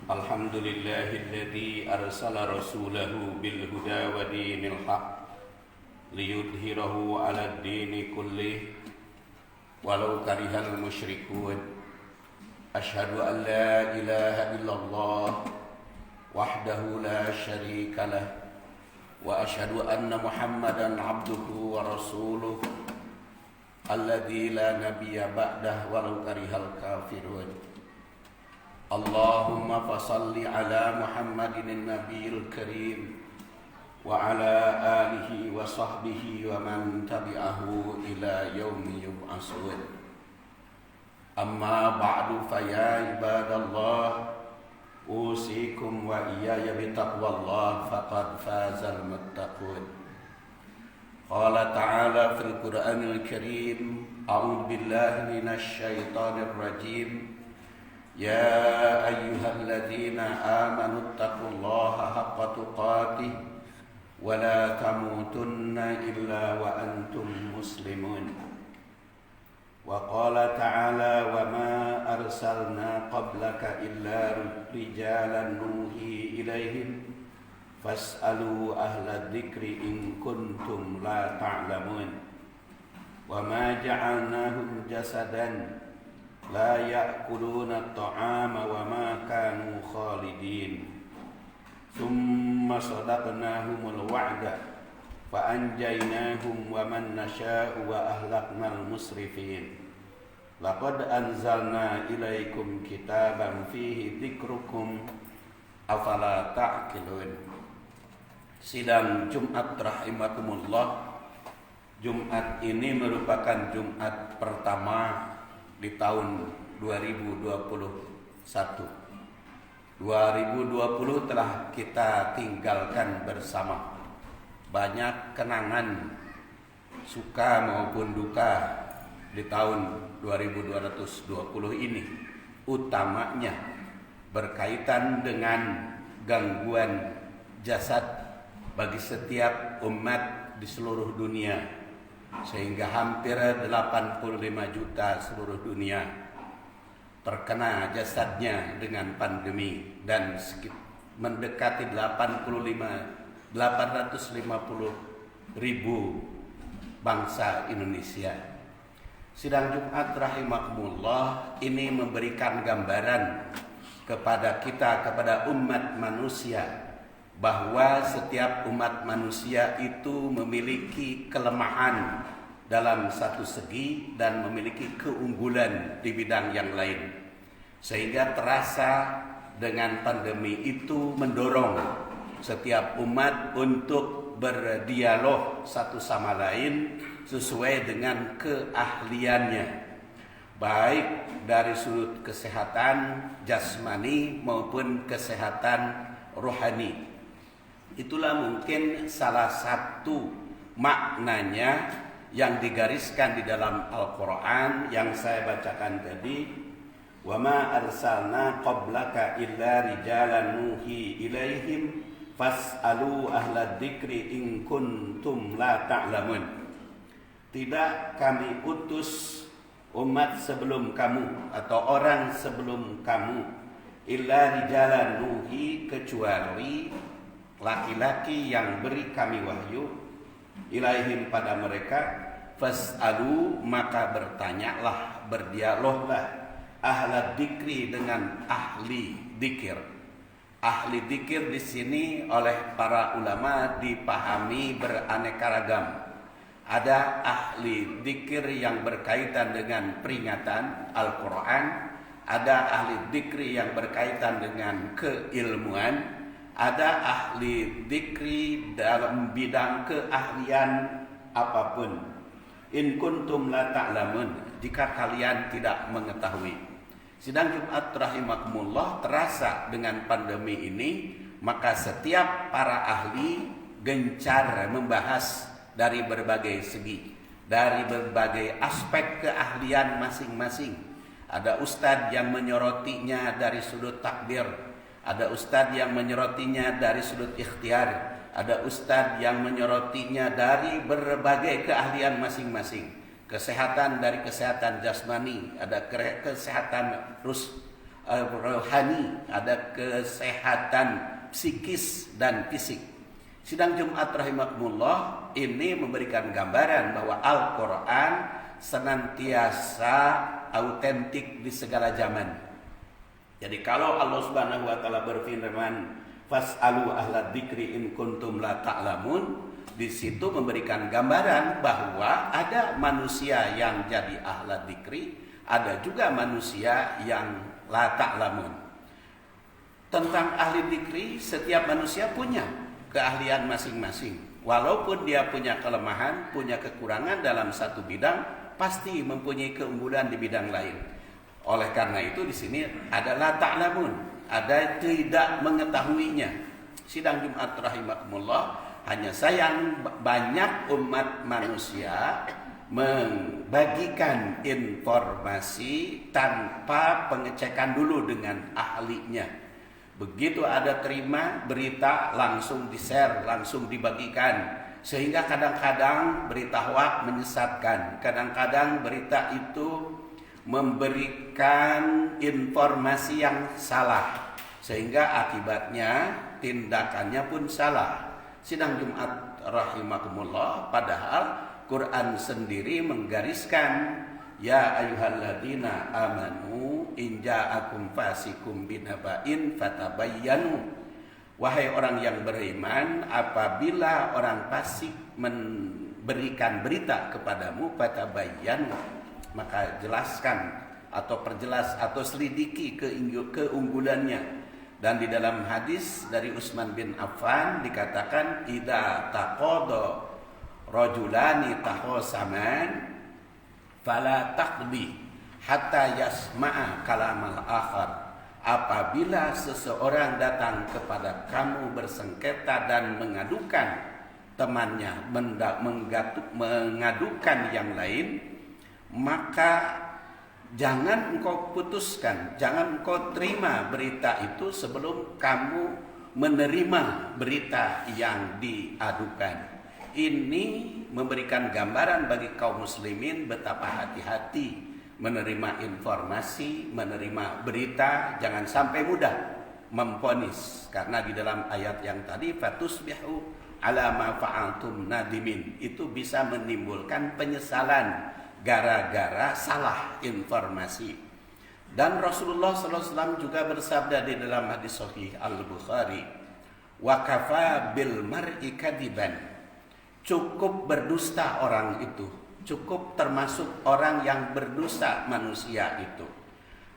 الحمد لله الذي أرسل رسوله بالهدى ودين الحق ليظهره على الدين كله ولو كره المشركون أشهد أن لا إله إلا الله وحده لا شريك له وأشهد أن محمدا عبده ورسوله الذي لا نبي بعده ولو كره الكافرون اللهم فصل على محمد النبي الكريم وعلى آله وصحبه ومن تبعه إلى يوم يبعثون أما بعد فيا عباد الله أوصيكم وإياي بتقوى الله فقد فاز المتقون قال تعالى في القرآن الكريم أعوذ بالله من الشيطان الرجيم يا أيها الذين آمنوا اتقوا الله حق تقاته ولا تموتن إلا وأنتم مسلمون وقال تعالى وما أرسلنا قبلك إلا رجالا نوحي إليهم فاسألوا أهل الذكر إن كنتم لا تعلمون وما جعلناهم جسدا لا يأكلون الطعام وما كانوا خالدين ثم صدقناهم الوعد فأنجيناهم ومن نشاء وأهلكنا المسرفين لقد أنزلنا إليكم كتابا فيه ذكركم أفلا تعقلون. Sidang Jumat rahimakumullah. Jumat ini merupakan Jumat pertama di tahun 2021. 2020 telah kita tinggalkan bersama. Banyak kenangan suka maupun duka di tahun 2220 ini. Utamanya berkaitan dengan gangguan jasad bagi setiap umat di seluruh dunia. Sehingga hampir 85 juta seluruh dunia terkena jasadnya dengan pandemi dan mendekati 850 ribu bangsa Indonesia. Sidang Jumat rahimakumullah ini memberikan gambaran kepada kita, kepada umat manusia, bahwa setiap umat manusia itu memiliki kelemahan dalam satu segi dan memiliki keunggulan di bidang yang lain. Sehingga terasa dengan pandemi itu mendorong setiap umat untuk berdialog satu sama lain sesuai dengan keahliannya, baik dari sudut kesehatan jasmani maupun kesehatan rohani. Itulah mungkin salah satu maknanya yang digariskan di dalam Al-Quran yang saya bacakan tadi. Wa ma arsalna qablaka illa rijalan nuhi ilaihim fas'alu ahla dzikri in kuntum la ta'lamun. Tidak kami utus umat sebelum kamu atau orang sebelum kamu illa rijalan nuhi, kecuali laki-laki yang beri kami wahyu ilaihim pada mereka, fas'alu maka bertanyalah, berdialoglah, ahla dzikri dengan ahli dzikir. Ahli dzikir di sini oleh para ulama dipahami beraneka ragam. Ada ahli dzikir yang berkaitan dengan peringatan Al-Quran, ada ahli dzikri yang berkaitan dengan keilmuan, ada ahli dzikri dalam bidang keahlian apapun. In kuntum la ta'lamun, jika kalian tidak mengetahui. Sidang Jumat rahimakumullah, terasa dengan pandemi ini, maka setiap para ahli gencar membahas dari berbagai segi, dari berbagai aspek keahlian masing-masing. Ada ustadz yang menyorotinya dari sudut takdir, ada ustadz yang menyerotinya dari sudut ikhtiar, ada ustadz yang menyerotinya dari berbagai keahlian masing-masing. Kesehatan dari kesehatan jasmani, ada kesehatan rohani, ada kesehatan psikis dan fisik. Sidang Jumat rahimakumullah ini memberikan gambaran bahwa Al-Quran senantiasa autentik di segala zaman. Jadi kalau Allah Subhanahu wa taala berfirman, "Fas'alu ahla dzikri in kuntum la ta'lamun," di situ memberikan gambaran bahwa ada manusia yang jadi ahla dzikri, ada juga manusia yang la ta'lamun. Tentang ahli dzikri, setiap manusia punya keahlian masing-masing. Walaupun dia punya kelemahan, punya kekurangan dalam satu bidang, pasti mempunyai keunggulan di bidang lain. Oleh karena itu di sini ada la ta'lamun, ada tidak mengetahuinya. Sidang Jumat rahimakumullah, hanya sayang banyak umat manusia membagikan informasi tanpa pengecekan dulu dengan ahlinya. Begitu ada terima berita langsung di-share, langsung dibagikan. Sehingga kadang-kadang berita hoak menyesatkan, kadang-kadang berita itu memberikan informasi yang salah, sehingga akibatnya tindakannya pun salah. Sidang Jumat rahimakumullah, padahal Quran sendiri menggariskan, ya ayyuhalladzina amanu in ja'akum fasikum binaba'in fatabayyanu. Wahai orang yang beriman, apabila orang fasik memberikan berita kepadamu, fatabayyanu, maka jelaskan atau perjelas atau selidiki keunggulannya. Dan di dalam hadis dari Utsman bin Affan dikatakan, idza taqada rajulani tahosaman fala taqdi hatta yasma'a kalamal akhar. Apabila seseorang datang kepada kamu bersengketa dan mengadukan temannya, mengadukan yang lain, maka jangan engkau putuskan, jangan engkau terima berita itu sebelum kamu menerima berita yang diadukan. Ini memberikan gambaran bagi kaum muslimin betapa hati-hati menerima informasi, menerima berita. Jangan sampai mudah memvonis, karena di dalam ayat yang tadi, fatusbihu ala ma fa'altum nadimin, itu bisa menimbulkan penyesalan gara-gara salah informasi. Dan Rasulullah SAW juga bersabda di dalam hadis sahih Al-Bukhari, wa kafa bil mar'i kadiban, cukup berdusta orang itu, cukup termasuk orang yang berdusta manusia itu,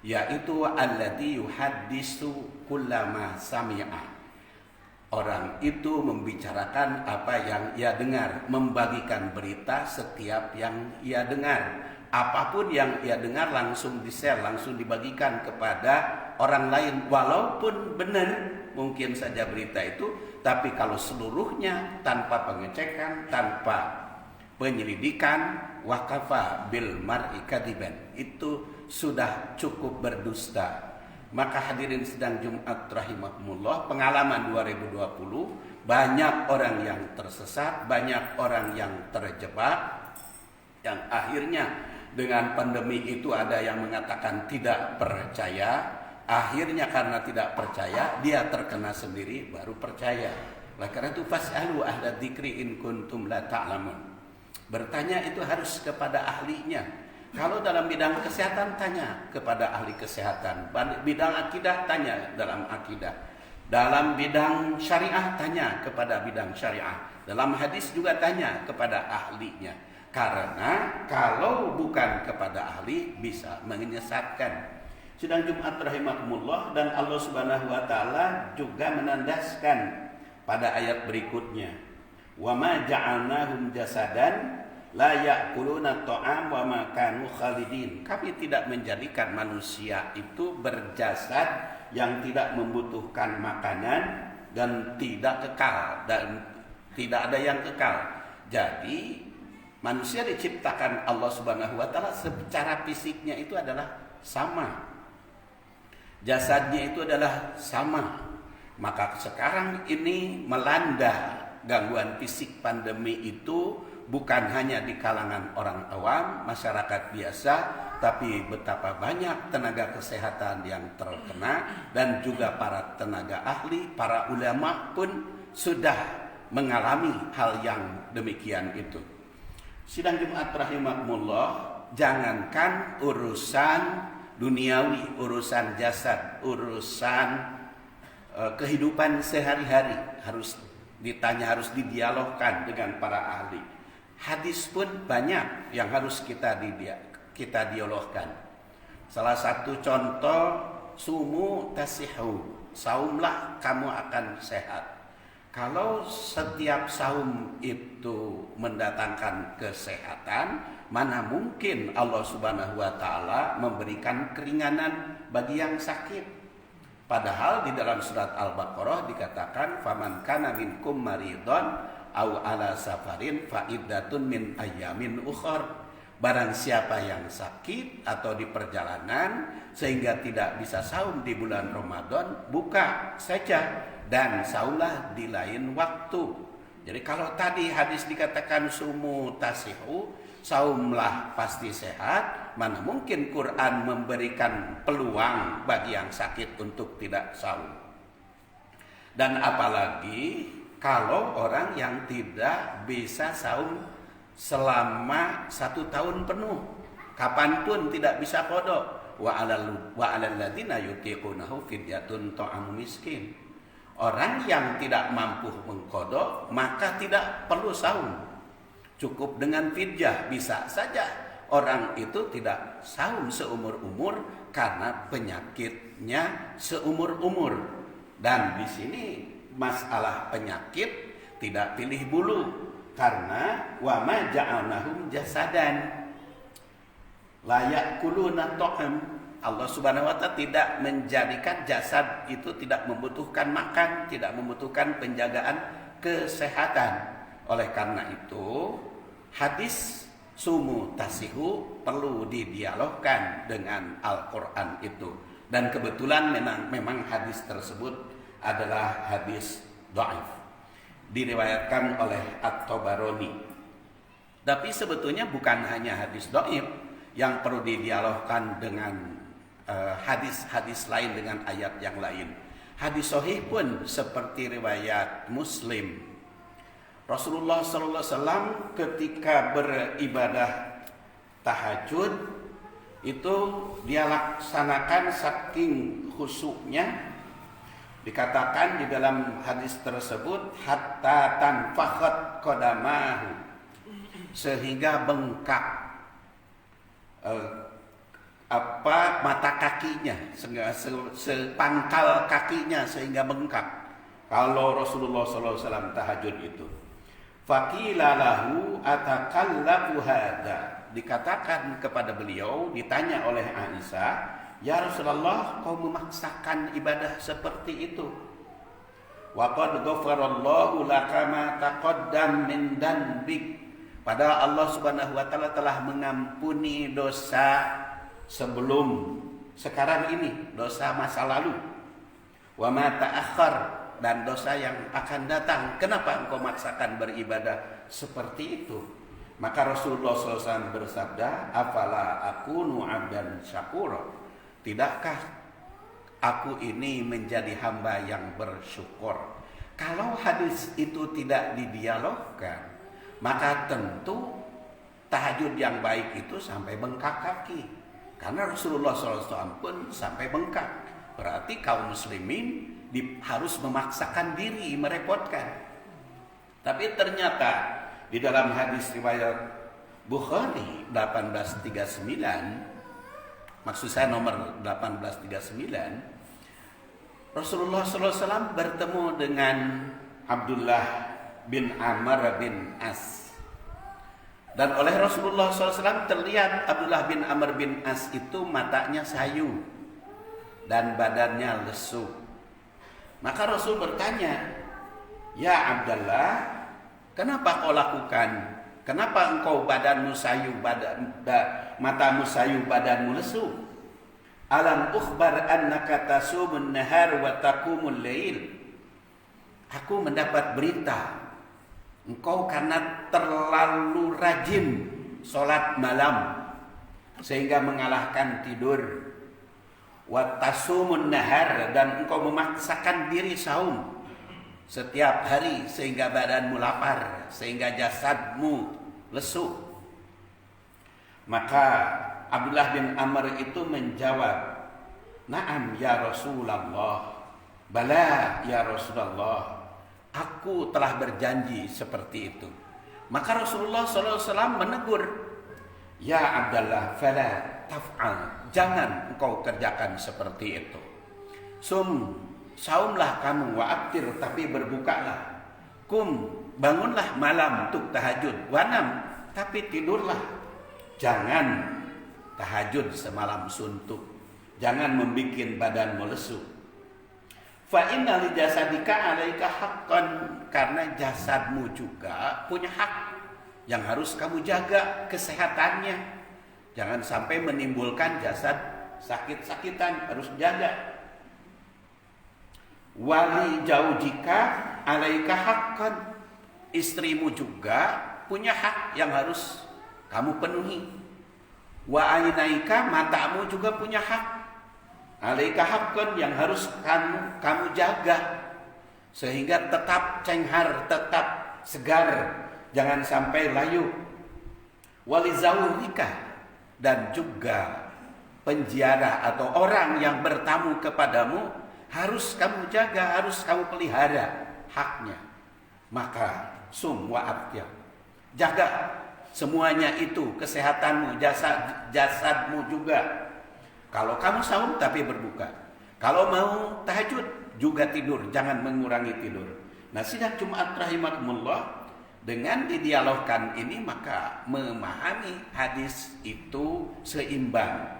yaitu alladzi yuhaddisu kullama sami'a. Orang itu membicarakan apa yang ia dengar, membagikan berita setiap yang ia dengar. Apapun yang ia dengar langsung di-share, langsung dibagikan kepada orang lain. Walaupun benar mungkin saja berita itu, tapi kalau seluruhnya tanpa pengecekan, tanpa penyelidikan, waqafa bil mar'i kadiban, itu sudah cukup berdusta. Maka hadirin sidang Jumat rahimakumullah, pengalaman 2020, banyak orang yang tersesat, banyak orang yang terjebak, yang akhirnya dengan pandemi itu ada yang mengatakan tidak percaya. Akhirnya karena tidak percaya, dia terkena sendiri baru percaya. Oleh karena itu, fas'alu ahla dzikri in kuntum la ta'lamun. Bertanya itu harus kepada ahlinya. Kalau dalam bidang kesehatan, tanya kepada ahli kesehatan. Bidang akidah, tanya dalam akidah. Dalam bidang syariah, tanya kepada bidang syariah. Dalam hadis juga tanya kepada ahlinya. Karena kalau bukan kepada ahli, bisa menyesatkan. Sidang Jumat rahimakumullah, dan Allah Subhanahu wa taala juga menandaskan pada ayat berikutnya. Wa ma ja'alnahum jasadan la ya'kuluna ta'am wa ma kanu khalidin. Kami tidak menjadikan manusia itu berjasad yang tidak membutuhkan makanan dan tidak kekal, dan tidak ada yang kekal. Jadi manusia diciptakan Allah Subhanahu wa taala secara fisiknya itu adalah sama. Jasadnya itu adalah sama. Maka sekarang ini melanda gangguan fisik pandemi itu bukan hanya di kalangan orang awam, masyarakat biasa, tapi betapa banyak tenaga kesehatan yang terkena, dan juga para tenaga ahli, para ulama pun sudah mengalami hal yang demikian itu. Sidang Jumat rahimakumullah, jangankan urusan duniawi, urusan jasad, urusan kehidupan sehari-hari harus ditanya, harus didialogkan dengan para ahli. Hadis pun banyak yang harus kita dialogkan. Salah satu contoh, sumu tasihu, saumlah kamu akan sehat. Kalau setiap saum itu mendatangkan kesehatan, mana mungkin Allah Subhanahu wa taala memberikan keringanan bagi yang sakit. Padahal di dalam surat Al-Baqarah dikatakan faman kana minkum maridon au ala safarin fa iddatun min ayyamin ukhar. Barang siapa yang sakit atau di perjalanan sehingga tidak bisa saum di bulan Ramadan, buka saja dan saumlah di lain waktu. Jadi kalau tadi hadis dikatakan sumu tasihu, saumlah pasti sehat, mana mungkin Quran memberikan peluang bagi yang sakit untuk tidak saum. Dan apalagi kalau orang yang tidak bisa saum selama 1 tahun penuh, kapanpun tidak bisa qada. Wa 'alal ladzina yutiqunahu fidyatun ta'amu miskin. Orang yang tidak mampu mengqada maka tidak perlu saum. Cukup dengan fidyah, bisa saja orang itu tidak saum seumur-umur karena penyakitnya seumur-umur. Dan di sini masalah penyakit tidak pilih bulu, karena wa ma ja'alnahum jasadan la ya'kuluna ta'am. Allah Subhanahu wa taala tidak menjadikan jasad itu tidak membutuhkan makan, tidak membutuhkan penjagaan kesehatan. Oleh karena itu, hadis sumu tasihu perlu didialogkan dengan Al-Qur'an itu. Dan kebetulan memang hadis tersebut adalah hadis dhaif, diriwayatkan oleh At-Tabarani. Tapi sebetulnya bukan hanya hadis dhaif yang perlu didialogkan dengan hadis-hadis lain, dengan ayat yang lain. Hadis sahih pun seperti riwayat Muslim. Rasulullah sallallahu alaihi wasallam ketika beribadah tahajud itu dia laksanakan saking khusyuknya, dikatakan di dalam hadis tersebut hatta tanfakhat qadamahu, sehingga bengkak mata kakinya, sepangkal kakinya sehingga bengkak. Kalau Rasulullah SAW tahajud itu, faqila lahu atakallafu hadza, dikatakan kepada beliau, ditanya oleh Aisyah, ya Rasulullah, kau memaksakan ibadah seperti itu? Wa qad ghafarallahu laka ma taqaddam min dhanbik, padahal Allah Subhanahu wa taala telah mengampuni dosa sebelum sekarang ini, dosa masa lalu. Wa ma ta'akhkhar, dan dosa yang akan datang. Kenapa engkau maksakan beribadah seperti itu? Maka Rasulullah SAW bersabda, afala akunu abdan syakura, tidakkah aku ini menjadi hamba yang bersyukur? Kalau hadis itu tidak didialogkan, maka tentu tahajud yang baik itu sampai bengkak kaki. Karena Rasulullah SAW pun sampai bengkak. Berarti kaum muslimin harus memaksakan diri, merepotkan. Tapi ternyata di dalam hadis riwayat Bukhari 1839, maksud saya nomor 1839, Rasulullah SAW bertemu dengan Abdullah bin Amr bin As. Dan oleh Rasulullah SAW terlihat Abdullah bin Amr bin As itu matanya sayu dan badannya lesu. Maka Rasul bertanya, ya Abdullah, kenapa kau lakukan? Kenapa engkau badanmu sayu, matamu sayu, badanmu lesu? Alam ukhbar annaka tasumun nahar wa taqumul lail. Aku mendapat berita Engkau karena terlalu rajin sholat malam sehingga mengalahkan tidur. Wa tasumun nahar, dan engkau memaksakan diri saum setiap hari sehingga badanmu lapar, sehingga jasadmu lesu. Maka Abdullah bin Amr itu menjawab, "Na'am ya Rasulullah." "Bala ya Rasulullah, aku telah berjanji seperti itu." Maka Rasulullah SAW menegur, "Ya Abdullah, fala taf'al." Jangan engkau kerjakan seperti itu. Saumlah kamu, wa abtir, tapi berbukalah. Kum, bangunlah malam untuk tahajud. Wanam, tapi tidurlah. Jangan tahajud semalam suntuk. Jangan membikin badanmu lesu. Fa inna li jasadika 'alaika haqqan, karena jasadmu juga punya hak yang harus kamu jaga kesehatannya. Jangan sampai menimbulkan jasad sakit-sakitan, harus jaga. Wali jaujika 'alaika haqqan, istrimu juga punya hak yang harus kamu penuhi. Wa ainaika, matamu juga punya hak 'alaika haqqan, yang harus kamu jaga sehingga tetap cenghar, tetap segar, jangan sampai layu. Wali zawrika, dan juga penjara atau orang yang bertamu kepadamu harus kamu jaga, harus kamu pelihara haknya. Maka wa abtir, jaga semuanya itu, kesehatanmu, jasadmu juga. Kalau kamu saum tapi berbuka, kalau mau tahajud juga tidur, jangan mengurangi tidur. Nah, sidang Jumat rahimakumullah, dengan didialogkan ini maka memahami hadis itu seimbang.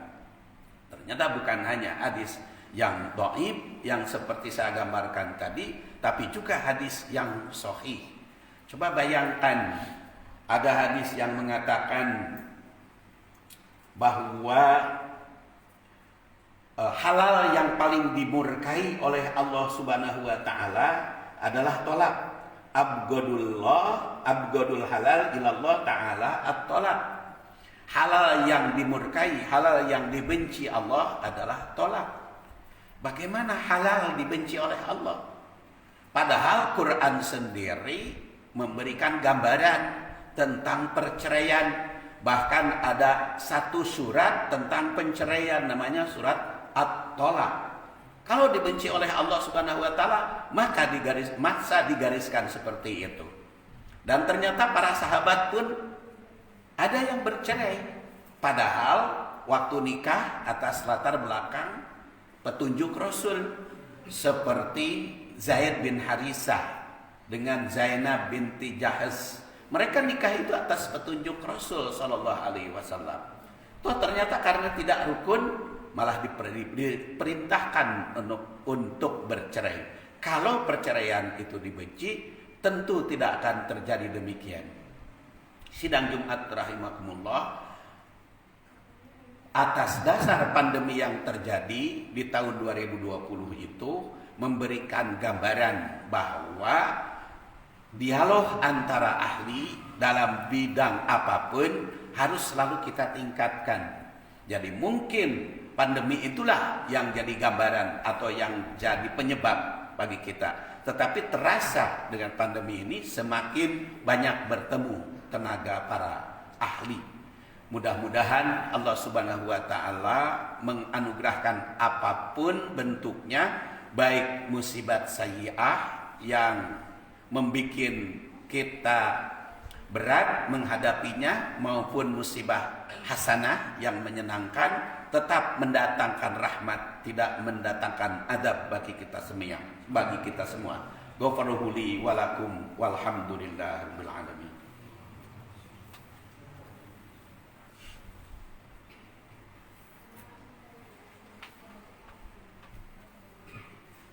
Ternyata bukan hanya hadis yang dhaif yang seperti saya gambarkan tadi, tapi juga hadis yang sahih. Coba bayangkan, ada hadis yang mengatakan bahwa halal yang paling dimurkai oleh Allah Subhanahu wa taala adalah tolak. Abghadul halal ilallah ta'ala at-tolak. Halal yang dimurkai, halal yang dibenci Allah adalah tolak. Bagaimana halal dibenci oleh Allah? Padahal Quran sendiri memberikan gambaran tentang perceraian. Bahkan ada satu surat tentang penceraian, namanya surat At-Tolak. Kalau dibenci oleh Allah Subhanahu wa taala, maka digariskan seperti itu. Dan ternyata para sahabat pun ada yang bercerai. Padahal waktu nikah atas latar belakang petunjuk Rasul, seperti Zaid bin Harisah dengan Zainab binti Jahaz. Mereka nikah itu atas petunjuk Rasul sallallahu alaihi wasallam. Toh ternyata karena tidak rukun, malah diperintahkan untuk bercerai. Kalau perceraian itu dibenci, tentu tidak akan terjadi demikian. Sidang Jumat rahimakumullah, atas dasar pandemi yang terjadi di tahun 2020 itu memberikan gambaran bahwa dialog antara ahli dalam bidang apapun harus selalu kita tingkatkan. Jadi mungkin pandemi itulah yang jadi gambaran atau yang jadi penyebab bagi kita. Tetapi terasa dengan pandemi ini semakin banyak bertemu tenaga para ahli. Mudah-mudahan Allah Subhanahu wa taala menganugerahkan apapun bentuknya, baik musibat sayyi'ah yang membuat kita berat menghadapinya maupun musibah hasanah yang menyenangkan, tetap mendatangkan rahmat, tidak mendatangkan adab bagi kita semua. Ghafarhu li wa lakum walhamdulillahirabbil alamin.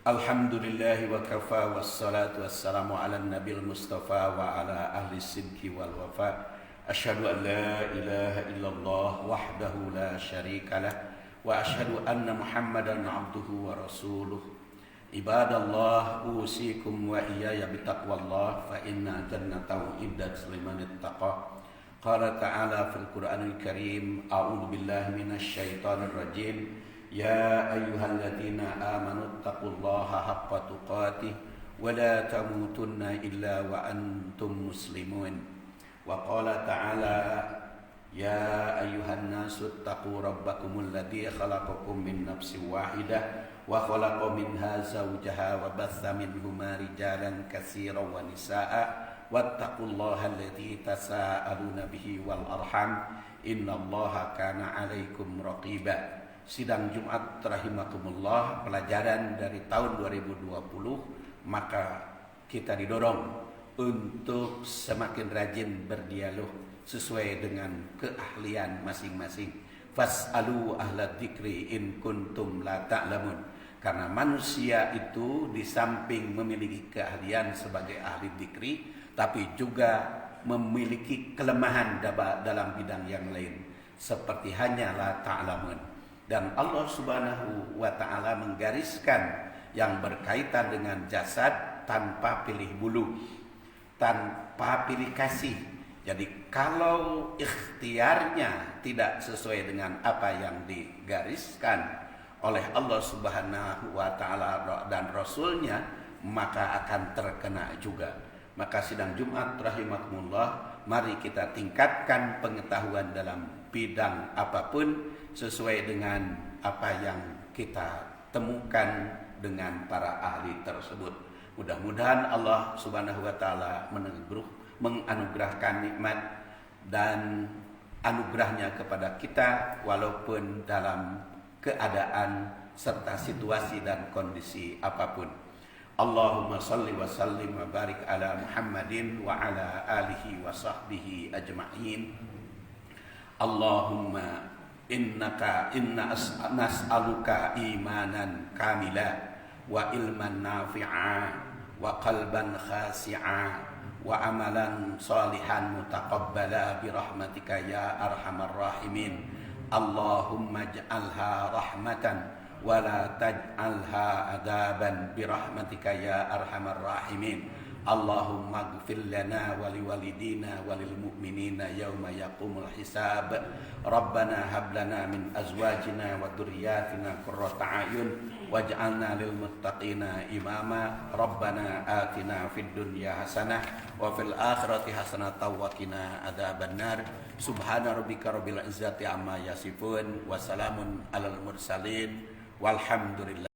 Alhamdulillahi wa kafa, wassalatu wassalamu ala nabil mustafa wa ala ahli sidki wal wafa. Asyhadu an la ilaha illallah wahdahu la syarika lah, wa asyhadu anna Muhammadan abduhu wa rasuluh. Ibadallah, usikum wa iyaya bitaqwallah, fa inna jannatahu iddat liman ittaqa. Qala ta'ala fil Qur'anil Karim, a'udzu billahi minasy syaithanir rajim. Ya ayyuhalladzina amanu taqullaha haqqa tuqatih wa la tamutunna illa wa antum muslimun. Wa qala ta'ala, ya ayyuhan nasu taqu rabbakumul ladzi khalaqakum min nafsin wahidah wa khalaqa minha zawjaha wa batha minhuma rijalan katsiran wa nisaa'a wattaqullaha alladzi tasaaluna bihi wal arham innallaha kana 'alaikum raqiba. Sidang Jumat rahimakumullah, pelajaran dari tahun 2020, maka kita didorong untuk semakin rajin berdialog sesuai dengan keahlian masing-masing. Fas'alu ahla dzikri in kuntum la ta'lamun. Karena manusia itu di samping memiliki keahlian sebagai ahli dzikri, tapi juga memiliki kelemahan dalam bidang yang lain, seperti hanya la ta'lamun. Dan Allah Subhanahu wa taala menggariskan yang berkaitan dengan jasad tanpa pilih bulu, tanpa pilih kasih. Jadi kalau ikhtiarnya tidak sesuai dengan apa yang digariskan oleh Allah Subhanahu wa taala dan Rasulnya, maka akan terkena juga. Maka sidang Jumat rahimakumullah, mari kita tingkatkan pengetahuan dalam bidang apapun sesuai dengan apa yang kita temukan dengan para ahli tersebut. Mudah-mudahan Allah Subhanahu wa taala menganugerahkan nikmat dan anugerahnya kepada kita walaupun dalam keadaan serta situasi dan kondisi apapun. Allahumma salli wa sallim wa barik ala Muhammadin wa ala alihi wa sahbihi ajma'in. Allahumma inna nas'aluka imanan kamila wa ilman nafi'a wa qalban khasi'a wa amalan salihan mutaqabbala birahmatika ya arhamar rahimin. Allahumma ij'alha rahmatan wa la taj'alha adaban birahmatika ya arhamar rahimin. Allahumma ighfir lana wa liwalidina wa lil mu'minina yauma yaqumul hisab. Rabbana hab lana min azwajina wa dhurriyyatina qurrata a'yun waj'alna lil muttaqina imama. Rabbana atina fid dunya hasanah wa fil akhirati hasanatan wa qina adzabannar. Subhana rabbika rabbil izzati amma yasifun wa salamun alal mursalin walhamdulillah.